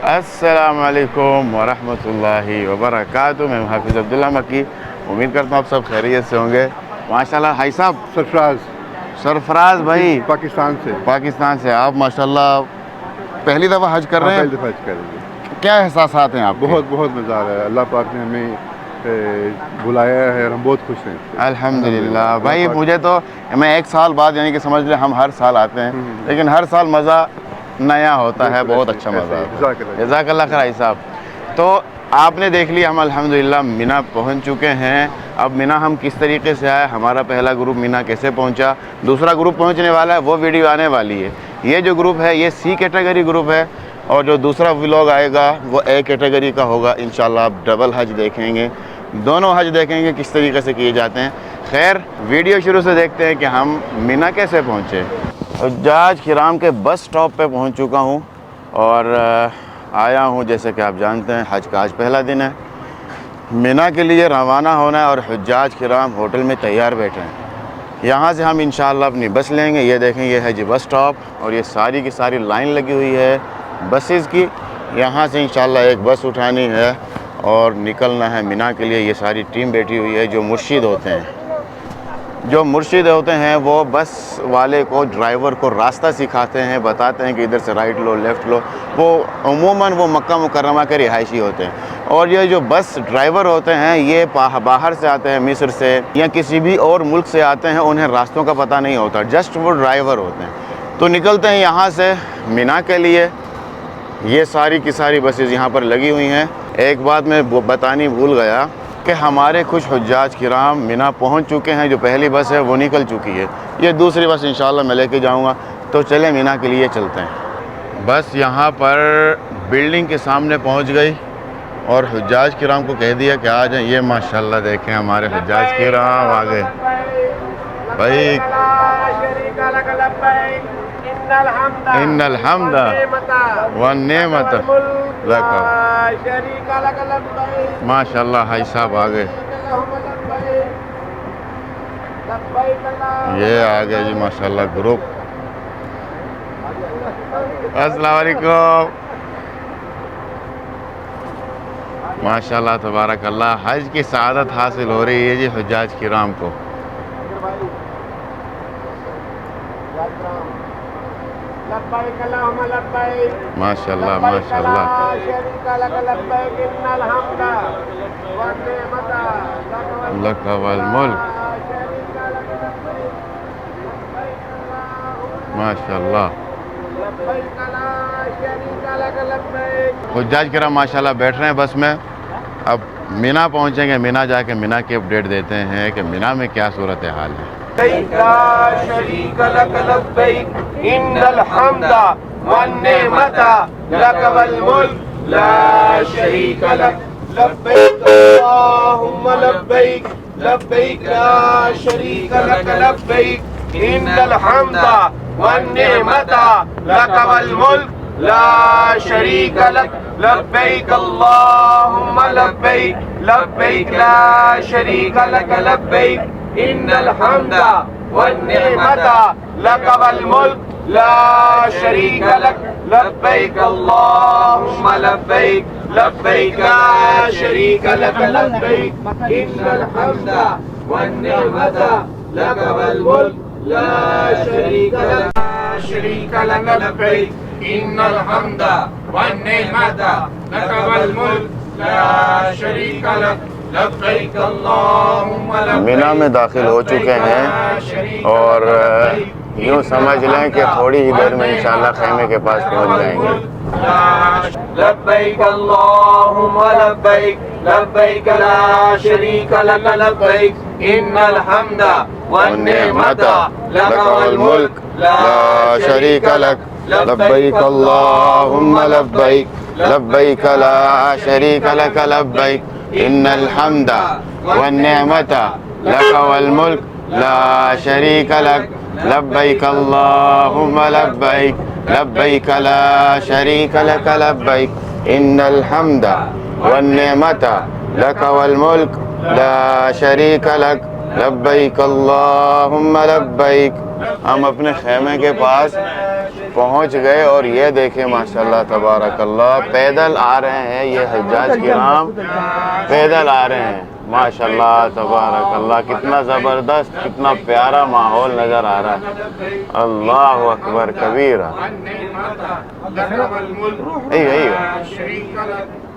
السلام علیکم ورحمۃ اللہ وبرکاتہ۔ میں حافظ عبداللہ مکی، امید کرتا ہوں آپ سب خیریت سے ہوں گے۔ ماشاءاللہ بھائی صاحب، سرفراز بھائی پاکستان سے آپ ماشاءاللہ پہلی دفعہ حج کر رہے ہیں؟ پہلی دفعہ حج کر رہے ہیں۔ کیا احساسات ہیں آپ کے؟ بہت مزہ آ رہا ہے۔ اللہ پاک نے ہمیں بلایا ہے اور ہم بہت خوش ہیں۔ الحمدللہ بھائی، مجھے تو میں ایک سال بعد یعنی کہ سمجھ لیں ہم ہر سال آتے ہیں، لیکن ہر سال مزہ نیا ہوتا ہے، بہت اچھا مزہ آتا ہے۔ جزاک اللہ خیر بھائی صاحب۔ تو آپ نے دیکھ لیا ہم الحمدللہ مینا پہنچ چکے ہیں۔ اب مینا ہم کس طریقے سے آئے، ہمارا پہلا گروپ مینا کیسے پہنچا، دوسرا گروپ پہنچنے والا ہے، وہ ویڈیو آنے والی ہے۔ یہ جو گروپ ہے یہ سی کیٹیگری گروپ ہے، اور جو دوسرا ولاگ آئے گا وہ اے کیٹیگری کا ہوگا۔ انشاءاللہ آپ ڈبل حج دیکھیں گے، دونوں حج دیکھیں گے کس طریقے سے کیے جاتے ہیں۔ خیر، ویڈیو شروع سے دیکھتے ہیں کہ ہم مینا کیسے پہنچے۔ حجاج کرام کے بس سٹاپ پہ پہنچ چکا ہوں اور آیا ہوں، جیسے کہ آپ جانتے ہیں حج کا آج پہلا دن ہے۔ مینا کے لیے روانہ ہونا ہے اور حجاج کرام ہوٹل میں تیار بیٹھے ہیں۔ یہاں سے ہم انشاءاللہ اپنی بس لیں گے۔ یہ دیکھیں، یہ ہے جی بس سٹاپ، اور یہ ساری کی ساری لائن لگی ہوئی ہے بسز کی۔ یہاں سے انشاءاللہ ایک بس اٹھانی ہے اور نکلنا ہے مینا کے لیے۔ یہ ساری ٹیم بیٹھی ہوئی ہے۔ جو مرشد ہوتے ہیں وہ بس والے کو، ڈرائیور کو راستہ سکھاتے ہیں، بتاتے ہیں کہ ادھر سے رائٹ لو، لیفٹ لو۔ وہ عموماً وہ مکہ مکرمہ کے رہائشی ہوتے ہیں، اور یہ جو بس ڈرائیور ہوتے ہیں یہ باہر سے آتے ہیں، مصر سے یا کسی بھی اور ملک سے آتے ہیں، انہیں راستوں کا پتہ نہیں ہوتا، جسٹ وہ ڈرائیور ہوتے ہیں۔ تو نکلتے ہیں یہاں سے مینا کے لیے۔ یہ ساری کی ساری بسز یہاں پر لگی ہوئی ہیں۔ ایک بات میں بتانی بھول گیا کہ ہمارے کچھ حجاج کرام مینا پہنچ چکے ہیں۔ جو پہلی بس ہے وہ نکل چکی ہے، یہ دوسری بس انشاءاللہ میں لے کے جاؤں گا۔ تو چلیں مینا کے لیے چلتے ہیں۔ بس یہاں پر بلڈنگ کے سامنے پہنچ گئی اور حجاج کرام کو کہہ دیا کہ آ جائیں۔ یہ ماشاءاللہ دیکھیں ہمارے حجاج کرام آ گئے بھائی۔ ان الحمد والنعمت لک، ماشاءاللہ بھائی صاحب آ گئے۔ یہ آ گئے جی ماشاءاللہ گروپ۔ السلام علیکم۔ ماشاءاللہ تبارک اللہ، حج کی سعادت حاصل ہو رہی ہے جی حجاج کرام کو۔ ماشاءاللہ ماشاءاللہ۔ لک والملک، ماشاءاللہ۔ حجاج کرام ماشاءاللہ بیٹھ رہے ہیں بس میں۔ اب مینا پہنچیں گے، مینا جا کے مینا کی اپڈیٹ دیتے ہیں کہ مینا میں کیا صورتحال ہے۔ لبیک لا شریک لک لبیک ان الحمد والنعمت لک والملک لا شریک لک لبیک اللہم لبیک لبیک لا شریک لک لبیک ان الحمد والنعمت لک والملک لا شریک لک لبیک اللہم لبیک لبیک لا شریک لک لبیک ان الحمد والنعمت لک والملک لا شریک لک لبیک اللہم لبیک لبیک لا شریک لک لبیک ان الحمد والنعمت لک والملک لا شریک لک لبیک ان الحمد والنعمت لک والملک لا شریک لک لبیک اللہم لبیک۔ مینا میں داخل ہو چکے ہیں اور یوں سمجھ لیں کہ تھوڑی ہی دیر میں انشاءاللہ خیمے کے پاس پہنچ جائیں گے۔ لبیک اللہم لبیک لبیک لا شریک لک لبیک ان الحمد والنعمت لک والملک لا شریک لک لبیک اللہم لبیک لبیک لا شریک لک لبیک ان الحمد والنعمت لک والملک لا شریک لک لبیک اللہم لبیک لبیک لا شریک لک لبیک ان الحمد والنعمت لک والملک لا شریک لک لبیک اللہم لبیک۔ ہم اپنے خیمے کے پاس پہنچ گئے اور یہ دیکھیں ماشاءاللہ تبارک اللہ پیدل آ رہے ہیں یہ حجاج کرام پیدل آ رہے ہیں ماشاءاللہ تبارک اللہ کتنا زبردست کتنا پیارا ماحول نظر آ رہا ہے اللہ اکبر کبیرہ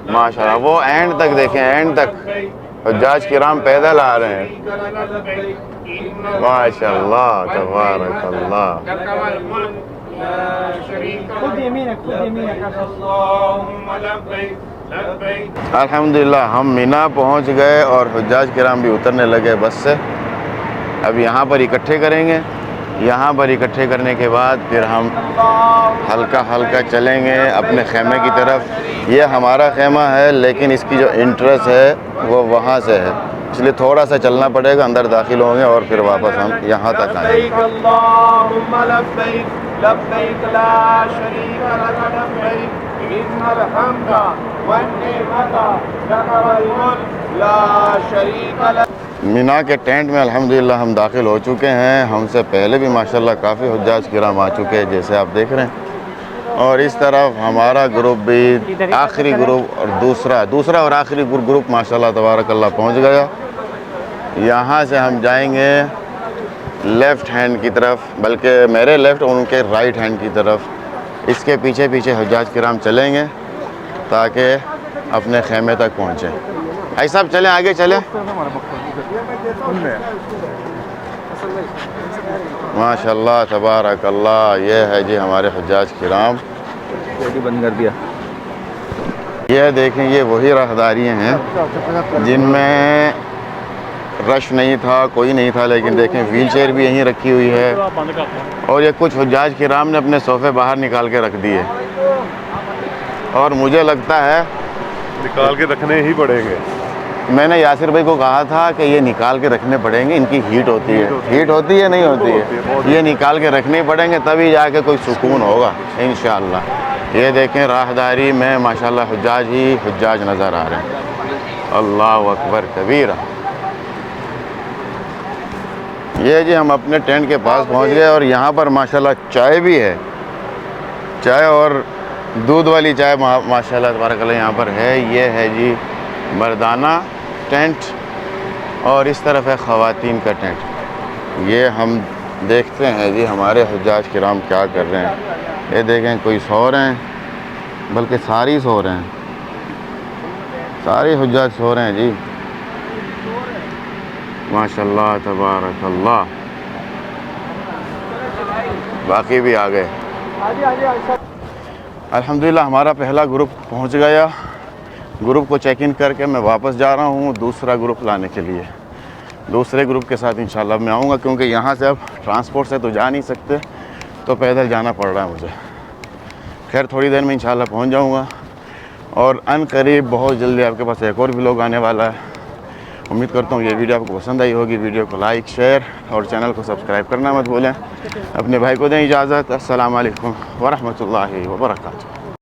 ماشاءاللہ وہ اینڈ تک دیکھیں اینڈ تک حجاج کرام پیدل آ رہے ہیں ماشاءاللہ تبارک اللہ الحمدللہ ہم مینا پہنچ گئے اور حجاج کرام بھی اترنے لگے بس سے اب یہاں پر اکٹھے کریں گے یہاں پر اکٹھے کرنے کے بعد پھر ہم ہلکا ہلکا چلیں گے اپنے خیمے کی طرف یہ ہمارا خیمہ ہے لیکن اس کی جو انٹرس ہے وہ وہاں سے ہے اس لیے تھوڑا سا چلنا پڑے گا اندر داخل ہوں گے اور پھر واپس ہم یہاں تک آئیں گے اللہم لبیک لبیک لا شریک لک لبیک ان الحمد والنعمت لک والملک لا شریک لک مینا کے ٹینٹ میں الحمدللہ ہم داخل ہو چکے ہیں ہم سے پہلے بھی ماشاءاللہ کافی حجاج کرام آ چکے ہیں جیسے آپ دیکھ رہے ہیں اور اس طرف ہمارا گروپ بھی آخری گروپ اور دوسرا اور آخری گروپ ماشاءاللہ تبارک اللہ پہنچ گیا یہاں سے ہم جائیں گے لیفٹ ہینڈ کی طرف بلکہ میرے لیفٹ اور ان کے رائٹ ہینڈ کی طرف اس کے پیچھے پیچھے حجاج کرام چلیں گے تاکہ اپنے خیمے تک پہنچیں بھائی صاحب چلیں آگے چلیں ماشاءاللہ تبارک اللہ یہ ہے جی ہمارے حجاج کرام بند کر دیا یہ دیکھیں یہ وہی راہداریاں ہیں جن میں رش نہیں تھا کوئی نہیں تھا لیکن دیکھیں ویل چیئر بھی یہیں رکھی ہوئی ہے اور یہ کچھ حجاج کرام نے اپنے صوفے باہر نکال کے رکھ دیے اور مجھے لگتا ہے نکال کے رکھنے ہی پڑیں گے میں نے یاسر بھائی کو کہا تھا کہ یہ نکال کے رکھنے پڑیں گے ان کی ہیٹ ہوتی ہے نہیں ہوتی ہے یہ نکال کے رکھنے پڑیں گے تبھی جا کے کوئی سکون ہوگا انشاءاللہ یہ دیکھیں راہداری میں ماشاءاللہ حجاج ہی حجاج نظر آ رہے ہیں اللہ اکبر کبیرہ یہ جی ہم اپنے ٹینٹ کے پاس پہنچ گئے اور یہاں پر ماشاءاللہ چائے بھی ہے چائے اور دودھ والی چائے ماشاءاللہ تبارک اللہ یہاں پر ہے یہ ہے جی مردانہ ٹینٹ اور اس طرف ہے خواتین کا ٹینٹ یہ ہم دیکھتے ہیں جی ہمارے حجاج کرام کیا کر رہے ہیں یہ دیکھیں کوئی سو رہے ہیں بلکہ ساری سو رہے ہیں سارے حجاج سو رہے ہیں جی ماشاءاللہ تبارک اللہ باقی بھی آ گئے الحمدللہ ہمارا پہلا گروپ پہنچ گیا گروپ کو چیک ان کر کے میں واپس جا رہا ہوں دوسرا گروپ لانے کے لیے دوسرے گروپ کے ساتھ انشاءاللہ میں آؤں گا کیونکہ یہاں سے اب ٹرانسپورٹ سے تو جا نہیں سکتے تو پیدل جانا پڑ رہا ہے مجھے خیر تھوڑی دیر میں انشاءاللہ پہنچ جاؤں گا اور ان قریب بہت جلدی آپ کے پاس ایک اور ولاگ آنے والا ہے امید کرتا ہوں یہ ویڈیو آپ کو پسند آئی ہوگی ویڈیو کو لائک شیئر اور چینل کو سبسکرائب کرنا مت بھولیں اپنے بھائی کو دیں اجازت السلام علیکم ورحمۃ اللہ وبرکاتہ